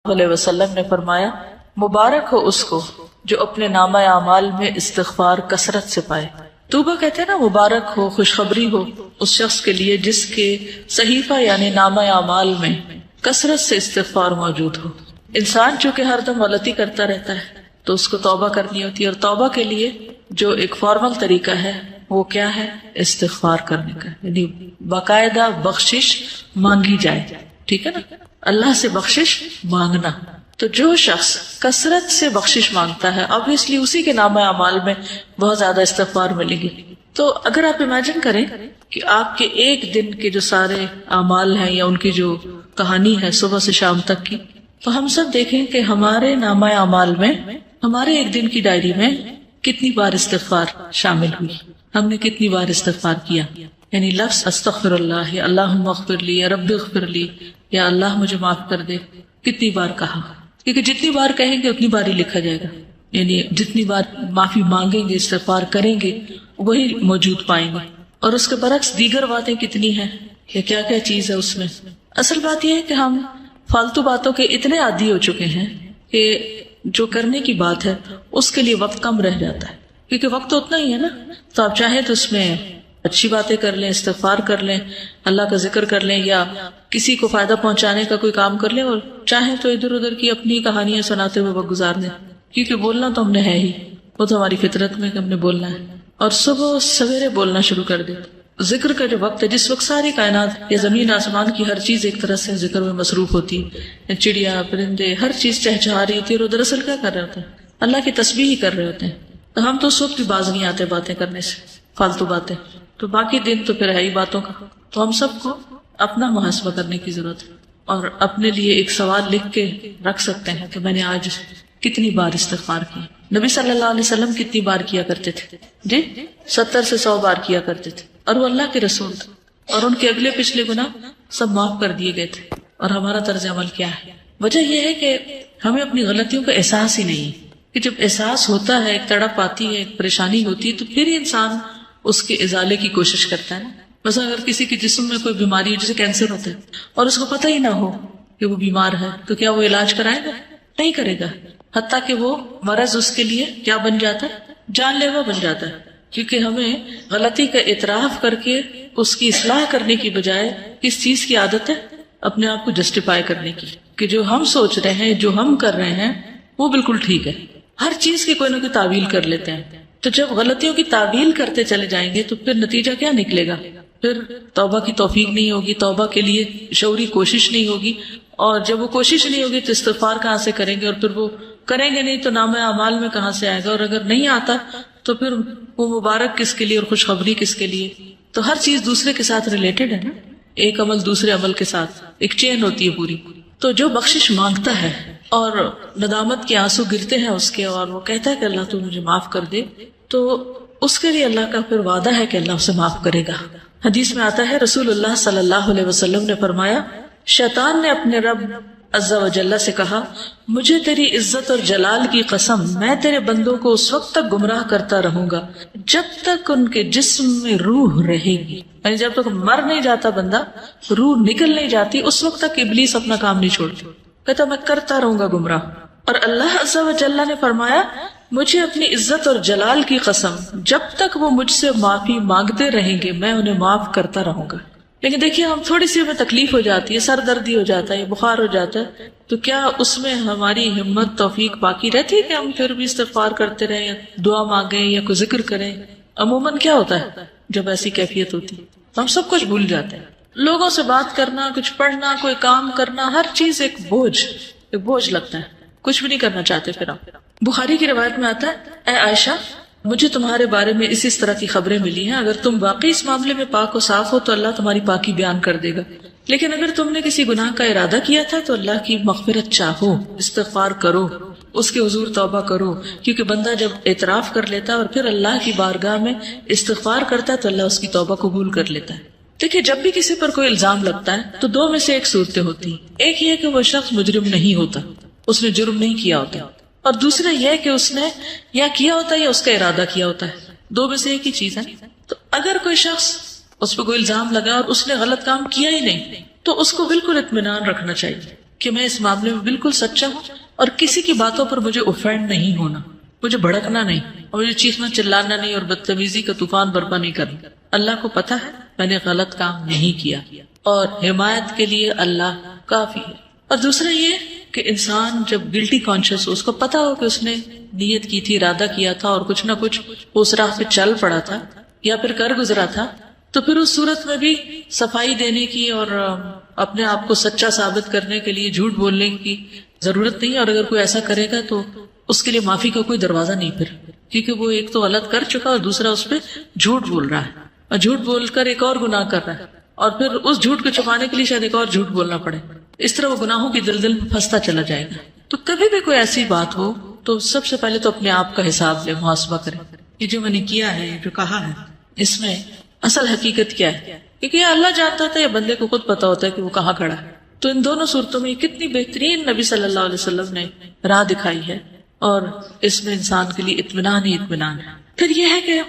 علیہ وسلم نے فرمایا، مبارک ہو اس کو جو اپنے نامہ اعمال میں استغفار کثرت سے پائے۔ توبہ کہتے ہیں نا، مبارک ہو، خوشخبری ہو اس شخص کے لیے جس کے صحیفہ یعنی نامہ اعمال میں کثرت سے استغفار موجود ہو۔ انسان چونکہ ہر دم غلطی کرتا رہتا ہے تو اس کو توبہ کرنی ہوتی ہے، اور توبہ کے لیے جو ایک فارمل طریقہ ہے وہ کیا ہے؟ استغفار کرنے کا، یعنی باقاعدہ بخشش مانگی جائے، ٹھیک ہے نا، اللہ سے بخشش مانگنا۔ تو جو شخص کثرت سے بخشش مانگتا ہے obviously اسی کے نامہ اعمال میں بہت زیادہ استغفار ملے گی۔ تو اگر آپ امیجن کریں کہ آپ کے ایک دن کے جو سارے اعمال ہیں یا ان کی جو کہانی ہے صبح سے شام تک کی، تو ہم سب دیکھیں کہ ہمارے نامہ اعمال میں ہمارے ایک دن کی ڈائری میں کتنی بار استغفار شامل ہوئی، ہم نے کتنی بار استغفار کیا، یعنی لفظ استغفر اللہ یا اللہم اغفر لی یا رب اغفر لی یا اللہ مجھے معاف کر دے کتنی بار کہا، کیونکہ جتنی بار کہیں گے اتنی بار ہی لکھا جائے گا، یعنی جتنی بار معافی مانگیں گے استغفار کریں گے وہی موجود پائیں گے۔ اور اس کے برعکس دیگر باتیں کتنی ہیں کہ کیا کیا چیز ہے اس میں۔ اصل بات یہ ہے کہ ہم فالتو باتوں کے اتنے عادی ہو چکے ہیں کہ جو کرنے کی بات ہے اس کے لیے وقت کم رہ جاتا ہے، کیونکہ وقت تو اتنا ہی ہے نا، تو آپ چاہیں تو اس میں اچھی باتیں کر لیں، استغفار کر لیں، اللہ کا ذکر کر لیں، یا کسی کو فائدہ پہنچانے کا کوئی کام کر لیں، اور چاہیں تو ادھر ادھر کی اپنی کہانیاں سناتے ہوئے وقت گزار دیں، کیونکہ بولنا تو ہم نے ہے ہی، وہ تو ہماری فطرت میں کہ ہم نے بولنا ہے، اور صبح سویرے بولنا شروع کر دیں۔ ذکر کا جو وقت ہے جس وقت ساری کائنات یا زمین آسمان کی ہر چیز ایک طرح سے ذکر میں مصروف ہوتی ہے، چڑیا پرندے ہر چیز چہچہا رہی ہوتی ہے، اور دراصل کیا کر رہے ہوتے ہیں؟ اللہ کی تسبیح ہی کر رہے ہوتے ہیں۔ تو ہم تو اس وقت بھی باز نہیں آتے باتیں کرنے سے، فالتو باتیں، تو باقی دن تو پھر ہے ہی باتوں کا۔ تو ہم سب کو اپنا محاسبہ کرنے کی ضرورت ہے، اور اپنے لیے ایک سوال لکھ کے رکھ سکتے ہیں کہ میں نے آج کتنی بار استغفار کی۔ نبی صلی اللہ علیہ وسلم کتنی بار کیا کرتے تھے؟ جی 70 سے 100 بار کیا کرتے تھے، اور وہ اللہ کے رسول تھے، اور ان کے اگلے پچھلے گناہ سب معاف کر دیے گئے تھے۔ اور ہمارا طرز عمل کیا ہے؟ وجہ یہ ہے کہ ہمیں اپنی غلطیوں کا احساس ہی نہیں ہے، کہ جب احساس ہوتا ہے، ایک تڑپ آتی ہے، ایک پریشانی ہوتی ہے، تو پھر ہی انسان اس کے ازالے کی کوشش کرتا ہے نا۔ مثلا اگر کسی کے جسم میں کوئی بیماری ہو، جیسے کینسر ہوتا ہے، اور اس کو پتہ ہی نہ ہو کہ وہ بیمار ہے، تو کیا وہ علاج کرائے گا؟ نہیں کرے گا، حتیٰ کہ وہ مرض اس کے لیے کیا بن جاتا ہے؟ جان لیوا بن جاتا ہے۔ کیونکہ ہمیں غلطی کا اعتراف کر کے اس کی اصلاح کرنے کی بجائے کس چیز کی عادت ہے؟ اپنے آپ کو جسٹیفائی کرنے کی، کہ جو ہم سوچ رہے ہیں، جو ہم کر رہے ہیں وہ بالکل ٹھیک ہے۔ ہر چیز کی کوئی نہ کوئی تعویل کر لیتے ہیں۔ تو جب غلطیوں کی تعویل کرتے چلے جائیں گے تو پھر نتیجہ کیا نکلے گا؟ پھر توبہ کی توفیق نہیں ہوگی، توبہ کے لیے شعوری کوشش نہیں ہوگی، اور جب وہ کوشش نہیں ہوگی تو استغفار کہاں سے کریں گے، اور پھر وہ کریں گے نہیں تو نامہ اعمال میں کہاں سے آئے گا، اور اگر نہیں آتا تو پھر وہ مبارک کس کے لیے اور خوشخبری کس کے لیے؟ تو ہر چیز دوسرے کے ساتھ ریلیٹڈ ہے نا، ایک عمل دوسرے عمل کے ساتھ ایک چین ہوتی ہے پوری۔ تو جو بخشش مانگتا ہے اور ندامت کے آنسو گرتے ہیں اس کے، اور وہ کہتا ہے کہ اللہ تو مجھے معاف کر دے، تو اس کے لیے اللہ کا پھر وعدہ ہے کہ اللہ اسے معاف کرے گا۔ حدیث میں آتا ہے، رسول اللہ صلی اللہ علیہ وسلم نے فرمایا، شیطان نے اپنے رب عز و جل سے کہا، مجھے تیری عزت اور جلال کی قسم، میں تیرے بندوں کو اس وقت تک گمراہ کرتا رہوں گا جب تک ان کے جسم میں روح رہے گی، یعنی جب تک مر نہیں جاتا بندہ، روح نکل نہیں جاتی، اس وقت تک ابلیس اپنا کام نہیں چھوڑتا، کہتا میں کرتا رہوں گا گمراہ۔ اور اللہ عز و جل نے فرمایا، مجھے اپنی عزت اور جلال کی قسم، جب تک وہ مجھ سے معافی مانگتے رہیں گے میں انہیں معاف کرتا رہوں گا۔ لیکن دیکھیے، ہم تھوڑی سی ہمیں تکلیف ہو جاتی ہے، سر دردی ہو جاتا ہے، بخار ہو جاتا ہے، تو کیا اس میں ہماری ہمت توفیق باقی رہتی ہے کہ ہم پھر بھی استغفار کرتے رہیں یا دعا مانگیں یا کوئی ذکر کریں؟ عموماً کیا ہوتا ہے جب ایسی کیفیت ہوتی ہے؟ ہم سب کچھ بھول جاتے ہیں، لوگوں سے بات کرنا، کچھ پڑھنا، کوئی کام کرنا، ہر چیز ایک بوجھ لگتا ہے، کچھ بھی نہیں کرنا چاہتے۔ پھر ہم بخاری کی روایت میں آتا ہے، اے عائشہ، مجھے تمہارے بارے میں اس طرح کی خبریں ملی ہیں، اگر تم واقعی اس معاملے میں پاک و صاف ہو تو اللہ تمہاری پاکی بیان کر دے گا، لیکن اگر تم نے کسی گناہ کا ارادہ کیا تھا تو اللہ کی مغفرت چاہو، استغفار کرو، اس کے حضور توبہ کرو، کیونکہ بندہ جب اعتراف کر لیتا ہے اور پھر اللہ کی بارگاہ میں استغفار کرتا ہے تو اللہ اس کی توبہ قبول کر لیتا ہے۔ دیکھیے، جب بھی کسی پر کوئی الزام لگتا ہے تو دو میں سے ایک صورتیں ہوتی ہیں، ایک یہ کہ وہ شخص مجرم نہیں ہوتا، اس نے جرم نہیں کیا ہوتا، اور دوسرا یہ کہ اس نے یا کیا ہوتا ہے یا اس کا ارادہ کیا ہوتا ہے، دو میں سے ایک ہی چیز ہے۔ تو اگر کوئی شخص اس پہ کوئی الزام لگا اور اس نے غلط کام کیا ہی نہیں تو اس کو بالکل اطمینان رکھنا چاہیے کہ میں اس معاملے میں بالکل سچا ہوں اور کسی کی باتوں پر مجھے اوفینڈ نہیں ہونا، مجھے بھڑکنا نہیں اور مجھے چیخنا چلانا نہیں اور بدتمیزی کا طوفان برپا نہیں کرنا۔ اللہ کو پتا ہے میں نے غلط کام نہیں کیا اور حمایت کے لیے اللہ کافی ہے۔ اور دوسرا یہ کہ انسان جب گلٹی کانشیس ہو، اس کو پتا ہو کہ اس نے نیت کی تھی، ارادہ کیا تھا اور کچھ نہ کچھ اس راہ پہ چل پڑا تھا یا پھر کر گزرا تھا، تو پھر اس صورت میں بھی صفائی دینے کی اور اپنے آپ کو سچا ثابت کرنے کے لیے جھوٹ بولنے کی ضرورت نہیں، اور اگر کوئی ایسا کرے گا تو اس کے لیے معافی کا کوئی دروازہ نہیں پھر، کیونکہ وہ ایک تو غلط کر چکا اور دوسرا اس پہ جھوٹ بول رہا ہے اور جھوٹ بول کر ایک اور گناہ کر رہا ہے اور پھر اس جھوٹ کو چھپانے کے لیے شاید ایک اور جھوٹ بولنا پڑے، اس طرح وہ گناہوں کی دلدل میں پھنستا چلا جائے گا۔ تو کبھی بھی کوئی ایسی بات ہو تو سب سے پہلے تو اپنے آپ کا حساب لے، محاسبہ کرے، یہ جو میں نے کیا ہے، جو کہا ہے، اس میں اصل حقیقت کیا ہے، کیونکہ یہ اللہ جانتا تھا یا بندے کو خود پتا ہوتا ہے کہ وہ کہاں کھڑا ہے۔ تو ان دونوں صورتوں میں کتنی بہترین نبی صلی اللہ علیہ وسلم نے راہ دکھائی ہے، اور اس میں انسان کے لیے اطمینان ہی اطمینان ہے۔ پھر یہ ہے کہ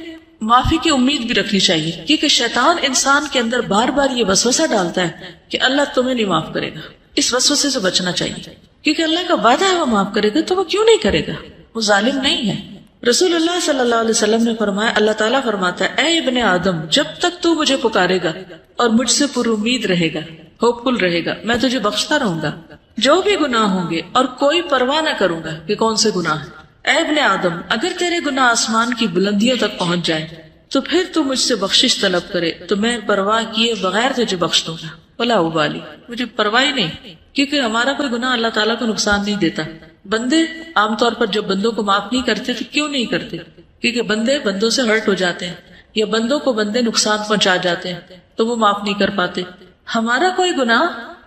معافی کی امید بھی رکھنی چاہیے، کیونکہ شیطان انسان کے اندر بار بار یہ وسوسہ ڈالتا ہے کہ اللہ تمہیں نہیں معاف کرے گا۔ اس وسوسے سے بچنا چاہیے، کیونکہ اللہ کا وعدہ ہے وہ معاف کرے گا، تو وہ کیوں نہیں کرے گا؟ وہ ظالم نہیں ہے۔ رسول اللہ صلی اللہ علیہ وسلم نے فرمایا، اللہ تعالیٰ فرماتا ہے، اے ابن آدم، جب تک تو مجھے پکارے گا اور مجھ سے پر امید رہے گا، ہوپ فل رہے گا، میں تجھے بخشتا رہوں گا جو بھی گناہ ہوں گے، اور کوئی پرواہ نہ کروں گا کہ کون سے گناہ ہیں۔ اے ابن آدم، اگر تیرے گناہ آسمان کی بلندیوں تک پہنچ جائے تو پھر تو مجھ سے بخشش طلب کرے تو میں پرواہ کیے بغیر تجھے بخش دوں گا، ولا ابالی، مجھے پرواہ نہیں، کیونکہ ہمارا کوئی گناہ اللہ تعالیٰ کو نقصان نہیں دیتا۔ بندے عام طور پر جب بندوں کو معاف نہیں کرتے تو کیوں نہیں کرتے؟ کیونکہ بندے بندوں سے ہرٹ ہو جاتے ہیں یا بندوں کو بندے نقصان پہنچا جاتے ہیں تو وہ معاف نہیں کر پاتے۔ ہمارا کوئی گناہ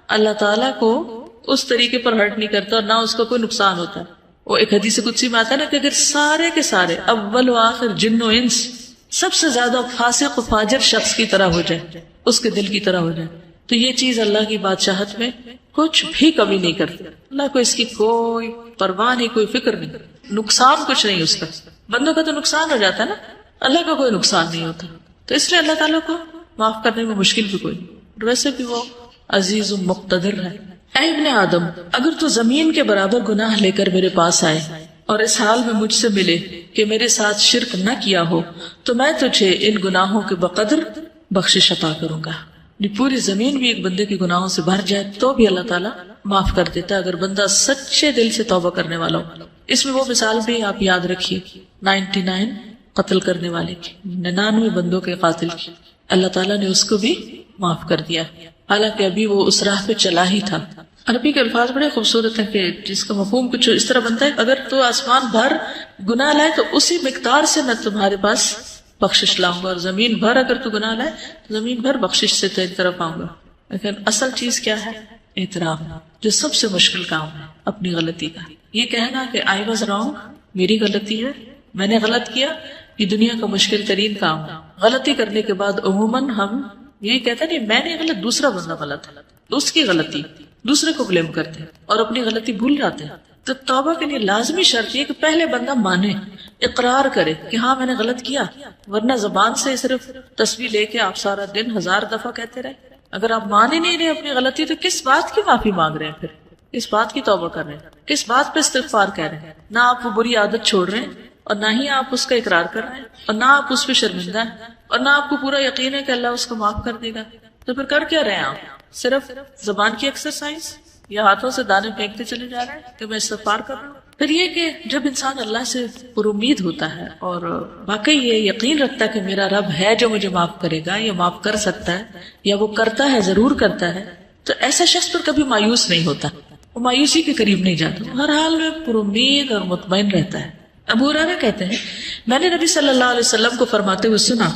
اللہ تعالیٰ کو اس طریقے پر ہرٹ نہیں کرتا اور نہ اس کو کوئی نقصان ہوتا۔ وہ ایک حدیث قدسی میں آتا ہے نا کہ اگر سارے کے سارے اول و آخر جن و انس سب سے زیادہ فاسق و فاجر شخص کی طرح ہو جائے، اس کے دل کی طرح ہو جائے، تو یہ چیز اللہ کی بادشاہت میں کچھ بھی کمی نہیں کرتی۔ اللہ کو اس کی کوئی پرواہ نہیں، کوئی فکر نہیں، نقصان کچھ نہیں اس کا۔ بندوں کا تو نقصان ہو جاتا ہے نا، اللہ کا کوئی نقصان نہیں ہوتا، تو اس لیے اللہ تعالیٰ کو معاف کرنے میں مشکل بھی کوئی نہیں، ویسے بھی وہ عزیز و مقتدر ہے۔ اے ابن آدم، اگر تو زمین کے برابر گناہ لے کر میرے پاس آئے اور اس حال میں مجھ سے ملے کہ میرے ساتھ شرک نہ کیا ہو تو میں تجھے ان گناہوں کے بقدر بخشش عطا کروں گا۔ پوری زمین بھی ایک بندے کے گناہوں سے بھر جائے تو بھی اللہ تعالیٰ معاف کر دیتا ہے اگر بندہ سچے دل سے توبہ کرنے والا ہو۔ اس میں وہ مثال بھی آپ یاد رکھیے 99 قتل کرنے والے کی، 99 بندوں کے قاتل کی، اللہ تعالیٰ نے اس کو بھی معاف کر دیا، حالانکہ ابھی وہ اس راہ پہ چلا ہی تھا۔ عربی کے الفاظ بڑے خوبصورت ہیں کہ جس کا مفہوم کچھ اس طرح بنتا ہے، اگر تو آسمان بھر گناہ لائے تو اسی مقدار سے میں تمہارے پاس بخشش لاؤں گا، اور زمین بھر اگر تو گناہ لائے تو زمین بھر بخشش سے تیری طرف آؤں گا۔ لیکن اصل چیز کیا ہے؟ اعتراف، جو سب سے مشکل کام ہے اپنی غلطی کا۔ یہ کہنا کہ آئی واز رانگ، میری غلطی ہے، میں نے غلط کیا، یہ دنیا کا مشکل ترین کام ہے۔ غلطی کرنے کے بعد عموماً ہم یہی کہتے ہیں نہیں میں نے غلط، دوسرا بندہ غلط ہے، اس کی غلطی، دوسرے کو بلیم کرتے ہیں اور اپنی غلطی بھول جاتے ہیں۔ تو توبہ کے لیے لازمی شرط یہ کہ پہلے بندہ مانے، اقرار کرے کہ ہاں میں نے غلط کیا، ورنہ زبان سے صرف تسبیح لے کے آپ سارا دن 1000 دفعہ کہتے رہے، اگر آپ مان ہی نہیں رہے اپنی غلطی تو کس بات کی معافی مانگ رہے ہیں؟ پھر کس بات کی توبہ کر رہے ہیں؟ کس بات پہ استغفار کہہ رہے ہیں؟ نہ آپ وہ بری عادت چھوڑ رہے ہیں اور نہ ہی آپ اس کا اقرار کر رہے ہیں اور نہ آپ اس پہ شرمندہ ہیں اور نہ آپ کو پورا یقین ہے کہ اللہ اس کو معاف کر دے گا، تو پھر کر کیا رہے ہیں آپ؟ صرف زبان کی ایکسرسائز یا ہاتھوں سے دانے پھینکتے چلے جا رہے ہیں کہ میں استغفار کر رہا ہوں۔ پھر یہ کہ جب انسان اللہ سے پر امید ہوتا ہے اور واقعی یہ یقین رکھتا ہے کہ میرا رب ہے جو مجھے معاف کرے گا یا معاف کر سکتا ہے یا وہ کرتا ہے، ضرور کرتا ہے، تو ایسا شخص پر کبھی مایوس نہیں ہوتا، وہ مایوسی کے قریب نہیں جاتا، ہر حال میں پر امید اور مطمئن رہتا ہے۔ ابو ہریرہ کہتے ہیں میں نے نبی صلی اللہ علیہ وسلم کو فرماتے ہوئے سنا،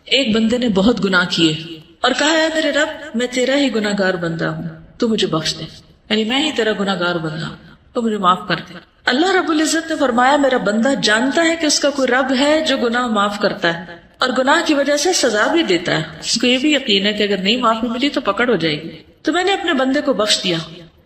ایک بندے نے بہت گناہ کیے اور کہا ہے میرے رب میں تیرا ہی گناہ گار بندہ ہوں، تو مجھے بخش دے، یعنی میں ہی تیرا گناہ گار بندہ ہوں تو مجھے معاف کر دے۔ اللہ رب العزت نے فرمایا میرا بندہ جانتا ہے کہ اس کا کوئی رب ہے جو گناہ معاف کرتا ہے اور گناہ کی وجہ سے سزا بھی دیتا ہے، اس کو یہ بھی یقین ہے کہ اگر نہیں معافی ملی تو پکڑ ہو جائے گی، تو میں نے اپنے بندے کو بخش دیا۔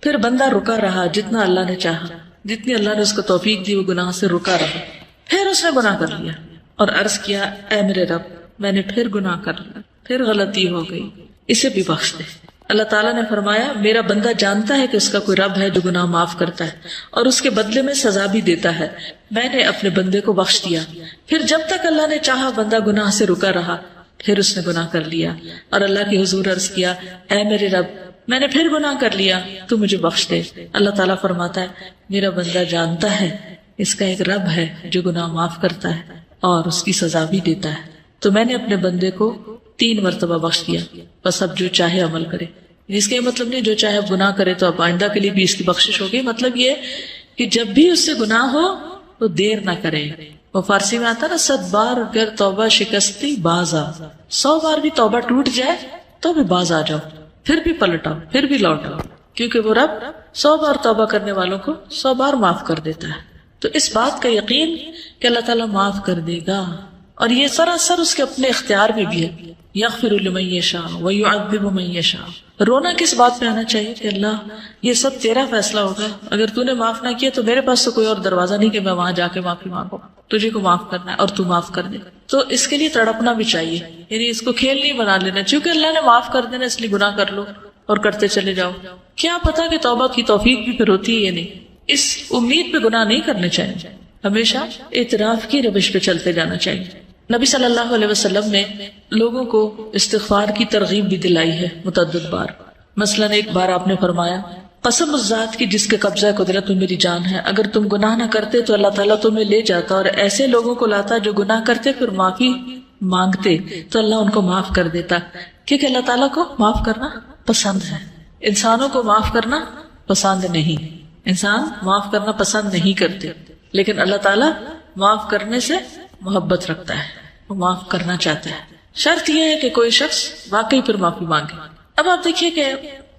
پھر بندہ رکا رہا جتنا اللہ نے چاہا، جتنی اللہ نے اس کو توفیق دی وہ گناہ سے رکا رہا، پھر اس نے گناہ کر لیا اور عرض کیا اے میرے رب میں نے پھر گناہ کر لیا، پھر غلطی ہو گئی، اسے بھی بخش دے۔ اللہ تعالیٰ نے فرمایا میرا بندہ جانتا ہے کہ اس کا کوئی رب ہے جو گناہ معاف کرتا ہے اور اس کے بدلے میں سزا بھی دیتا ہے. میں نے اپنے بندے کو بخش دیا. پھر جب تک اللہ نے چاہا بندہ گناہ سے رکا رہا، پھر اس نے گناہ کر لیا اور اللہ کے حضور عرض کیا اے میرے رب میں نے پھر گناہ کر لیا، تو مجھے بخش دے. اللہ تعالیٰ فرماتا ہے میرا بندہ جانتا ہے اس کا ایک رب ہے جو گناہ معاف کرتا ہے اور اس کی سزا بھی دیتا ہے، تو میں نے اپنے بندے کو 3 مرتبہ بخش دیا، بس اب جو چاہے عمل کرے. اس کا یہ مطلب نہیں جو چاہے اب گناہ کرے تو اب آئندہ کے لیے بھی اس کی بخشش ہوگی. مطلب یہ کہ جب بھی اس سے گناہ ہو تو دیر نہ کرے. وہ فارسی میں آتا نا 100 بار اگر توبہ شکستی باز آ، 100 بار بھی توبہ ٹوٹ جائے تو بھی باز آ جاؤ، پھر بھی پلٹ آؤ، پھر بھی لوٹ آؤ، کیونکہ وہ رب 100 بار توبہ کرنے والوں کو 100 بار معاف کر دیتا ہے. تو اس بات کا یقین کہ اللہ تعالیٰ معاف کر دے گا، اور یہ سراسر اس کے اپنے اختیار میں بھی ہے. یغفر لمن یشاء ویعذب من یشاء. رونا کس بات پہ آنا چاہیے کہ اللہ یہ سب تیرا فیصلہ ہوگا، اگر تو نے معاف نہ کیا تو میرے پاس تو کوئی اور دروازہ نہیں کہ میں وہاں جا کے معافی مانگوں، تجھے کو معاف کرنا ہے اور تو معاف کر دے. تو اس کے لیے تڑپنا بھی چاہیے، یعنی اس کو کھیل نہیں بنا لینا چونکہ اللہ نے معاف کر دینا اس لیے گناہ کر لو اور کرتے چلے جاؤ. کیا پتا کہ توبہ کی توفیق بھی پھر ہوتی ہے یا نہیں. اس امید پہ گناہ نہیں کرنے چاہیے، ہمیشہ اعتراف کی روش پہ چلتے جانا چاہیے. نبی صلی اللہ علیہ وسلم نے لوگوں کو استغفار کی ترغیب بھی دلائی ہے متعدد بار. مثلا ایک بار آپ نے فرمایا قسم اس ذات کی جس کے قبضہ قدرت میں میری جان ہے، اگر تم گناہ نہ کرتے تو اللہ تعالیٰ تمہیں لے جاتا اور ایسے لوگوں کو لاتا جو گناہ کرتے پھر معافی مانگتے تو اللہ ان کو معاف کر دیتا، کیونکہ اللہ تعالیٰ کو معاف کرنا پسند ہے. انسانوں کو معاف کرنا پسند نہیں، انسان معاف کرنا پسند نہیں کرتے، لیکن اللہ تعالیٰ معاف کرنے سے محبت رکھتا ہے، وہ معاف کرنا چاہتا ہے. شرط یہ ہے کہ کوئی شخص واقعی پھر معافی مانگے. اب آپ دیکھیے کہ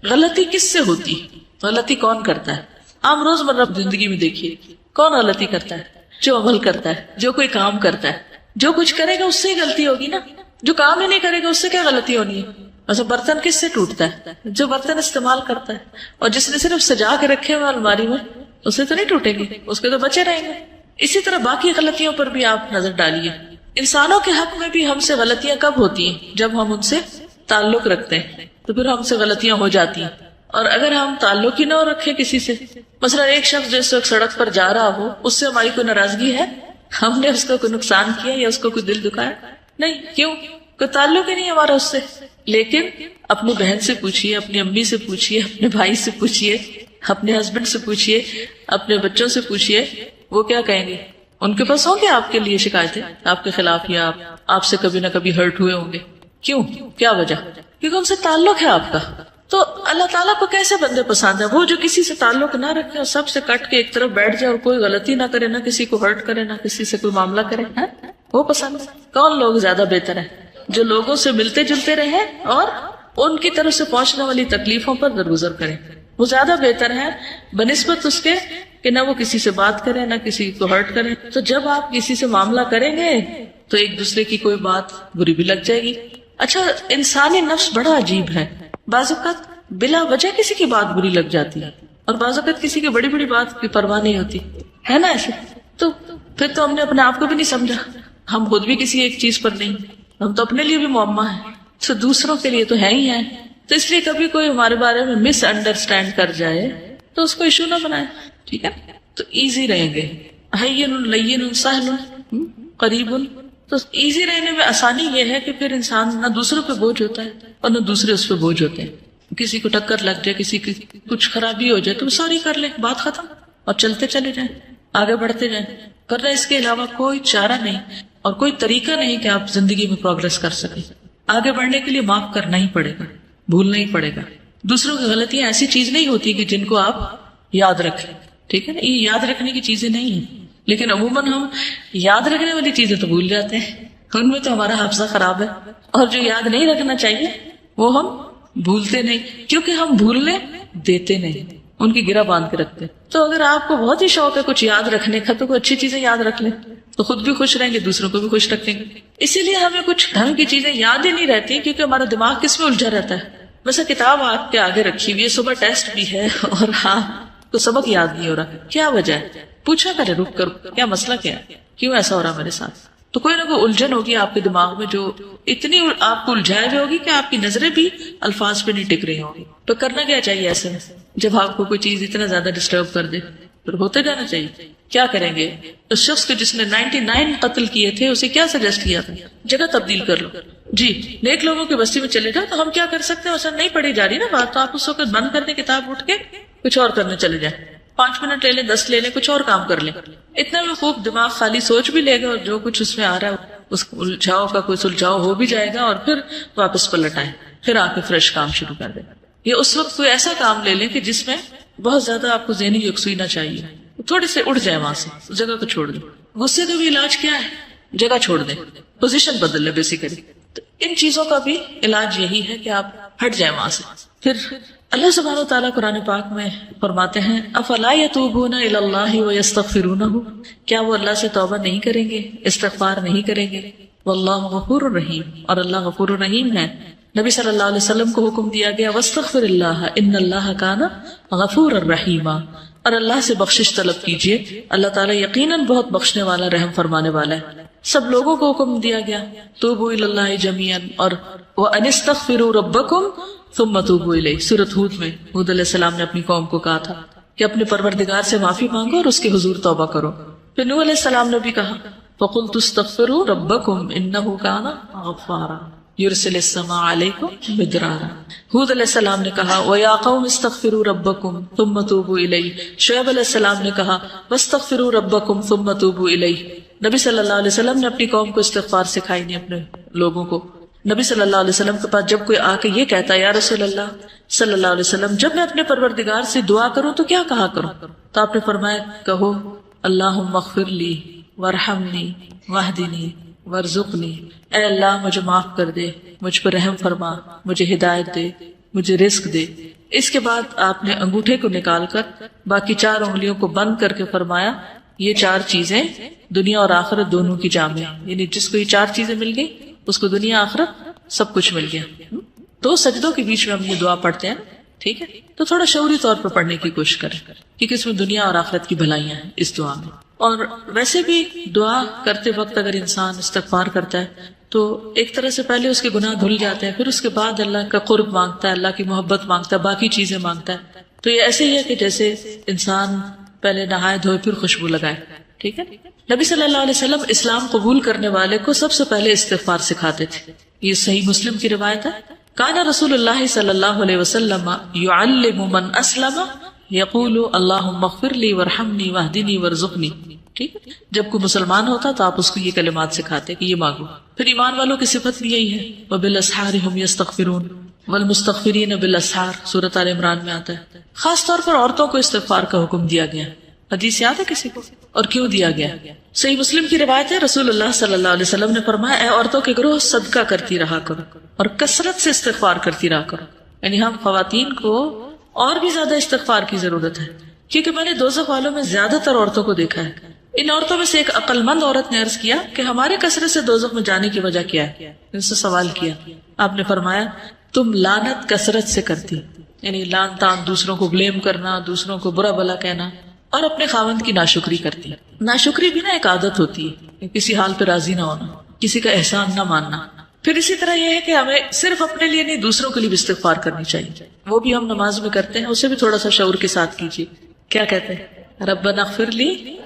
غلطی کس سے ہوتی ہے، غلطی کون کرتا ہے. عام روزمرہ زندگی میں دیکھیے کون غلطی کرتا ہے، جو عمل کرتا ہے، جو کوئی کام کرتا ہے. جو کچھ کرے گا اس سے ہی غلطی ہوگی نا، جو کام ہی نہیں کرے گا اس سے کیا غلطی ہونی ہے. ایسا برتن کس سے ٹوٹتا ہے، جو برتن استعمال کرتا ہے، اور جس نے صرف سجا کے رکھے ہوئے الماری میں اس سے تو نہیں ٹوٹے گی، اس کے تو بچے رہیں گے. اسی طرح باقی غلطیوں پر بھی آپ نظر ڈالیے. انسانوں کے حق میں بھی ہم سے غلطیاں کب ہوتی ہیں، جب ہم ان سے تعلق رکھتے ہیں تو پھر ہم سے غلطیاں ہو جاتی ہیں. اور اگر ہم تعلق ہی نہ رکھیں کسی سے، مثلا ایک شخص جس وقت سڑک پر جا رہا ہو اس سے ہماری کوئی ناراضگی ہے، ہم نے اس کو کوئی نقصان کیا یا اس کو کوئی دل دکھایا نہیں، کیوں؟ کوئی تعلق ہی نہیں ہمارا اس سے. لیکن اپنی بہن سے پوچھئے، اپنی امی سے پوچھئے، اپنے بھائی سے پوچھئے، اپنے ہسبینڈ سے پوچھئے، اپنے بچوں سے پوچھئے، وہ کیا کہیں گے؟ ان کے پاس ہوں گے آپ کے لیے شکایتیں آپ کے خلاف، یا آپ سے کبھی نہ کبھی ہرٹ ہوئے ہوں گے. کیوں؟ کیا وجہ؟ کیونکہ ان سے تعلق ہے آپ کا. تو اللہ تعالیٰ کو کیسے بندے پسند ہیں؟ وہ جو کسی سے تعلق نہ رکھے اور سب سے کٹ کے ایک طرف بیٹھ جائے اور کوئی غلطی نہ کرے، نہ کسی کو ہرٹ کرے، نہ کسی سے کوئی معاملہ کرے، وہ پسند ہے. کون لوگ زیادہ بہتر ہیں؟ جو لوگوں سے ملتے جلتے رہے اور ان کی طرف سے پہنچنے والی تکلیفوں پر درگزر کریں، وہ زیادہ بہتر ہے بنسبت اس کے کہ نہ وہ کسی سے بات کرے نہ کسی کو ہرٹ کرے. تو جب آپ کسی سے معاملہ کریں گے تو ایک دوسرے کی کوئی بات بری بھی لگ جائے گی. اچھا، انسانی نفس بڑا عجیب ہے، بعض اوقات بلا وجہ کسی کی بات بری لگ جاتی ہے اور بعض اوقات کسی کی بڑی بڑی بات کی پرواہ نہیں ہوتی ہے نا ایسے. تو پھر تو ہم نے اپنے آپ کو بھی نہیں سمجھا، ہم خود بھی کسی ایک چیز پر نہیں، ہم تو اپنے لیے بھی معمہ ہیں تو دوسروں کے لیے تو ہے ہی ہے. تو اس لیے کبھی کوئی ہمارے بارے میں مس انڈرسٹینڈ کر جائے تو اس کو ایشو نہ بنائے، ٹھیک ہے؟ تو ایزی رہیں گے، ہین لین سہل قریب. تو ایزی رہنے میں آسانی یہ ہے کہ پھر انسان نہ دوسروں پہ بوجھ ہوتا ہے اور نہ دوسرے اس پہ بوجھ ہوتے ہیں. کسی کو ٹکر لگ جائے، کسی کی کچھ خرابی ہو جائے تو سوری کر لیں، بات ختم، اور چلتے چلے جائیں، آگے بڑھتے جائیں. کرنا اس کے علاوہ کوئی چارہ نہیں اور کوئی طریقہ نہیں کہ آپ زندگی میں پروگرس کر سکیں. آگے بڑھنے کے لیے معاف کرنا ہی پڑے گا، بھولنا ہی پڑے گا. دوسروں کی غلطیاں ایسی چیز نہیں ہوتی کہ جن کو آپ یاد رکھیں، ٹھیک ہے نا؟ یہ یاد رکھنے کی چیزیں نہیں ہیں، لیکن عموماً ہم یاد رکھنے والی چیزیں تو بھول جاتے ہیں، ان میں تو ہمارا حافظہ خراب ہے. اور جو یاد نہیں رکھنا چاہیے وہ ہم بھولتے نہیں، کیونکہ ہم بھولنے دیتے نہیں، ان کی گرہ باندھ کے رکھتے. تو اگر آپ کو بہت ہی شوق ہے کچھ یاد رکھنے کا تو کوئی اچھی چیزیں یاد رکھ لیں تو خود بھی خوش رہیں گے، دوسروں کو بھی خوش رکھیں گے. اسی لیے ہمیں کچھ ڈھنگ کی چیزیں یاد ہی نہیں رہتی کیونکہ ہمارا دماغ کس میں الجھا رہتا ہے. ویسے کتاب آپ کے آگے رکھی ہوئی ہے، صبح ٹیسٹ بھی ہے اور کو سبق یاد نہیں ہو رہا، کیا وجہ ہے؟ پوچھا کرے رک کر، کیا مسئلہ کیا ہے، کیوں ایسا ہو رہا میرے ساتھ؟ تو کوئی نہ کوئی الجھن ہوگی آپ کے دماغ میں جو اتنی آپ کو الجھائے ہوئے ہوگی کہ آپ کی نظریں بھی الفاظ پہ نہیں ٹک رہی ہوں گی. تو کرنا کیا چاہیے ایسے میں جب آپ کو کوئی چیز اتنا زیادہ ڈسٹرب کر دے؟ پھر ہوتے جانا چاہیے. کیا کریں گے؟ اس شخص کے جس نے 99 قتل کیے تھے اسے کیا سجیسٹ کیا تھا؟ جگہ تبدیل کر لو. جی نیک لوگوں کی بستی میں چلے جاؤ. تو ہم کیا کر سکتے ہیں؟ اصل نہیں پڑھی جا رہی نا بات، تو آپ اس وقت بند کر دیں کتاب، اٹھ کے کچھ اور کرنے چلے جائیں. 5 منٹ لے لیں، 10 لے لیں، کچھ اور کام کر لیں. اتنا میں خوب دماغ خالی سوچ بھی لے گا اور جو کچھ اس میں آ رہا ہے اس الجھاؤ کا کوئی سلجھاؤ ہو بھی جائے گا، اور پھر واپس پلٹ آئے، پھر آ کے فریش کام شروع کر دیں. یہ اس وقت کوئی ایسا کام لے لیں کہ جس میں بہت زیادہ آپ کو ذہنی یکسوئی نہ چاہیے، تھوڑے سے اڑ جائے وہاں سے، جگہ کو چھوڑ دیں. غصے کا بھی علاج کیا ہے؟ جگہ چھوڑ دیں، پوزیشن بدل لیں بیسیکلی. تو ان چیزوں کا بھی علاج یہی ہے کہ آپ ہٹ جائیں وہاں سے. پھر اللہ سبحانہ و تعالیٰ قرآن پاک میں فرماتے ہیں افلا یتوبون الی اللہ ویستغفرونہ، کیا وہ اللہ سے توبہ نہیں کریں گے، استغفار نہیں کریں گے؟ واللہ غفور الرحیم، اور اللہ غفور الرحیم ہے. نبی صلی اللہ علیہ وسلم کو حکم دیا گیا واستغفر اللہ ان اللہ کان غفور الرحیم، اور اللہ سے بخشش طلب کیجیے، اللہ تعالیٰ یقیناً بہت بخشنے والا، رحم فرمانے والا ہے. سب لوگوں کو حکم دیا گیا توبوا الی اللہ جمیعا، اور وان استغفروا ربکم ثم توبوا الیہ. سورۃ ہود میں ہود علیہ السلام نے اپنی قوم کو کہا تھا کہ اپنے پروردگار سے معافی مانگو اور اس کے حضور توبہ کرو. پھر نوح علیہ السلام نے بھی کہا فقلت استغفروا ربکم انہ کان غفارا یرسل السماء علیکم مدرارا. ہود علیہ السلام نے کہا وَيَا قَوْمِ اسْتَغْفِرُوا رَبَّكُمْ ثُمَّ تُوبُوا إِلَيْهِ. شعیب علیہ السلام نے کہا وَاسْتَغْفِرُوا رَبَّكُمْ ثُمَّ تُوبُوا إِلَيْهِ. نبی صلی اللہ علیہ وسلم نے اپنی قوم کو استغفار سکھائی نہیں، اپنے لوگوں کو. نبی صلی اللہ علیہ وسلم کے پاس جب کوئی آ کے یہ کہتا ہے یا رسول اللہ صلی اللہ علیہ وسلم جب میں اپنے پروردگار سے دعا کروں تو کیا کہا کروں؟ تو آپ نے فرمایا کہو اللہم اغفر لی وارحمنی واہدنی وارزقنی، اے اللہ مجھے معاف کر دے، مجھ پر رحم فرما، مجھے ہدایت دے، مجھے رزق دے. اس کے بعد آپ نے انگوٹھے کو نکال کر باقی 4 انگلیوں کو بند کر کے فرمایا یہ 4 چیزیں دنیا اور آخرت دونوں کی جامع ہیں. یعنی جس کو یہ 4 چیزیں مل گئی اس کو دنیا آخرت سب کچھ مل گیا. 2 سجدوں کے بیچ میں ہم یہ دعا پڑھتے ہیں، ٹھیک ہے؟ تو تھوڑا شعوری طور پر پڑھنے کی کوشش کریں کیونکہ اس میں دنیا اور آخرت کی بھلائیاں ہیں اس دعا میں. اور ویسے بھی دعا کرتے وقت اگر انسان استغفار کرتا ہے تو ایک طرح سے پہلے اس کے گناہ دھل جاتے ہیں، پھر اس کے بعد اللہ کا قرب مانگتا ہے، اللہ کی محبت مانگتا ہے، باقی چیزیں مانگتا ہے. تو یہ ایسے ہی ہے کہ جیسے انسان پہلے نہائے دھوئے پھر خوشبو لگائے، ٹھیک ہے؟ نبی صلی اللہ علیہ وسلم اسلام قبول کرنے والے کو سب سے پہلے استغفار سکھاتے تھے. یہ صحیح مسلم کی روایت ہے. کان رسول اللہ صلی اللہ علیہ وسلم یعلم من اسلم یقول اللہم اغفر لی وارحمنی واہدنی وارزقنی. ٹھیک ہے، جب کوئی مسلمان ہوتا تو آپ اس کو یہ کلمات سکھاتے کہ یہ مانگو. پھر ایمان والوں کی صفت بھی یہی ہے وبالاسحار هم یستغفرون والمستغفرین بالاسحار، سورۃ آل عمران میں آتا ہے. خاص طور پر عورتوں کو استغفار کا حکم دیا گیا. حدیث یاد ہے کسی کو؟ اور کیوں دیا گیا؟ صحیح مسلم کی روایت ہے رسول اللہ صلی اللہ علیہ وسلم نے فرمایا اے عورتوں کے گروہ صدقہ کرتی رہا کرو اور کثرت سے استغفار کرتی رہا کرو. یعنی ہم خواتین کو اور بھی زیادہ استغفار کی ضرورت ہے کیونکہ میں نے دوزخ والوں میں زیادہ تر عورتوں کو دیکھا ہے. ان عورتوں میں سے ایک عقل مند عورت نے عرض کیا کہ ہمارے کثرت سے دوزخ میں جانے کی وجہ کیا ہے؟ ان سے سوال کیا. آپ نے فرمایا تم لعنت کثرت سے کرتی، یعنی لعن تان، دوسروں کو بلیم کرنا، دوسروں کو برا بلا کہنا، اور اپنے خاوند کی ناشکری کرتی. ناشکری بھی نا ایک عادت ہوتی ہے، کسی حال پہ راضی نہ ہونا، کسی کا احسان نہ ماننا. پھر اسی طرح یہ ہے کہ ہمیں صرف اپنے لیے نہیں دوسروں کے لیے بھی استغفار کرنی چاہیے. وہ بھی ہم نماز میں کرتے ہیں، اسے بھی تھوڑا سا شعور کے ساتھ کیجیے. کیا کہتے ہیں؟ ربنا اغفر لی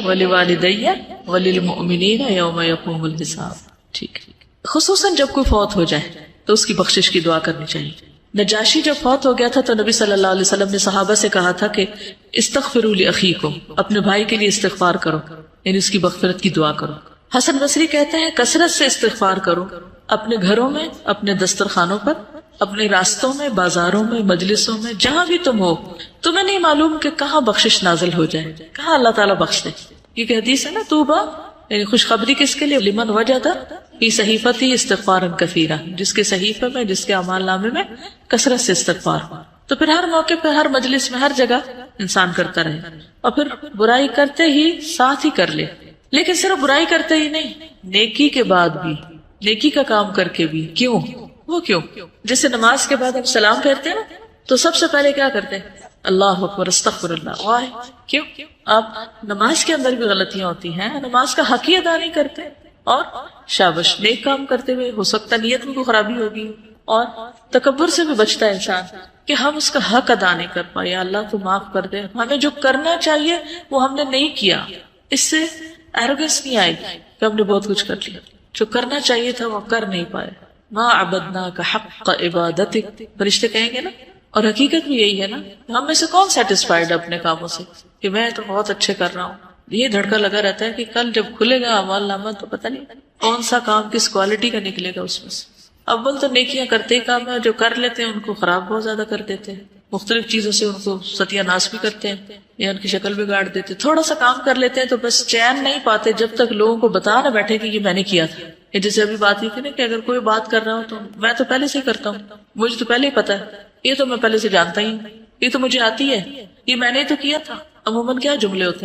ولوالدی وللمؤمنین یوم یقوم الحساب. ٹھیک ہے. خصوصاً جب کوئی فوت ہو جائے تو اس کی بخشش کی دعا کرنی چاہیے. نجاشی جب فوت ہو گیا تھا تو نبی صلی اللہ علیہ وسلم نے صحابہ سے کہا تھا کہ استغفروا لاخیکم، اپنے بھائی کے لیے استغفار کرو، یعنی اس کی مغفرت کی دعا کرو. حسن بصری کہتے ہیں کثرت سے استغفار کرو، اپنے گھروں میں، اپنے دسترخوانوں پر، اپنے راستوں میں، بازاروں میں، مجلسوں میں، جہاں بھی تم ہو. تمہیں نہیں معلوم کہ کہاں بخشش نازل ہو جائے، کہاں اللہ تعالیٰ بخش دے. یہ حدیث ہے نا توبہ، یعنی خوشخبری کس کے لیے؟ لمن وجد فی صحیفتی استغفارا کثیرا، جس کے صحیفے میں، جس کے اعمال نامے میں کثرت سے استغفار ہو. تو پھر ہر موقع پہ، ہر مجلس میں، ہر جگہ انسان کرتا رہے، اور پھر برائی کرتے ہی ساتھ ہی کر لے. لیکن صرف برائی کرتے ہی نہیں، نیکی کے بعد بھی، نیکی کا کام کر کے بھی. کیوں؟ وہ کیوں؟ جیسے نماز کے بعد ہم سلام پھیرتے ہیں نا تو سب سے پہلے کیا کرتے ہیں؟ اللہ اکبر، استغفر اللہ. واہ، کیوں؟ آپ نماز کے اندر بھی غلطیاں ہوتی ہیں، نماز کا حق ہی ادا نہیں کرتے. اور شابش نیک کام کرتے ہوئے ہو سکتا نیت میں کوئی خرابی ہوگی، اور تکبر سے بھی بچتا ہے انسان کہ ہم اس کا حق ادا نہیں کر پائے، یا اللہ تو معاف کر دے، ہمیں جو کرنا چاہیے وہ ہم نے نہیں کیا، اس سے ایروگنس نہیں آئے گی کہ ہم نے بہت کچھ کر لیا، جو کرنا چاہیے تھا وہ کر نہیں پائے۔ ما عبدناک حق عبادتک، فرشتے کہیں گے نا، اور حقیقت بھی یہی ہے نا، ہم میں سے کون سیٹسفائیڈ اپنے کاموں سے کہ میں تو بہت اچھے کر رہا ہوں، یہ دھڑکا لگا رہتا ہے کہ کل جب کھلے گا اعمال نامہ تو پتہ نہیں کون سا کام کس کوالٹی کا نکلے گا اس میں سے۔ اول تو نیکیاں کرتے ہی کام ہے، جو کر لیتے ہیں ان کو خراب بہت زیادہ کر دیتے ہیں، مختلف چیزوں سے ان کو ستیہ ناش بھی کرتے ہیں یا ان کی شکل بگاڑ دیتے، تھوڑا سا کام کر لیتے ہیں تو بس چین نہیں پاتے جب تک لوگوں کو بتا نہ بیٹھے کہ یہ میں نے کیا تھا۔ یہ جیسے ابھی بات یہ تھی نا کہ اگر کوئی بات کر رہا ہوں تو میں تو پہلے سے ہی کرتا ہوں، مجھے تو پہلے ہی پتا ہے، یہ تو میں پہلے سے جانتا ہی ہوں، یہ تو مجھے آتی ہے، یہ میں نے تو کیا تھا۔ عموماً کیا جملے ہوتے ہیں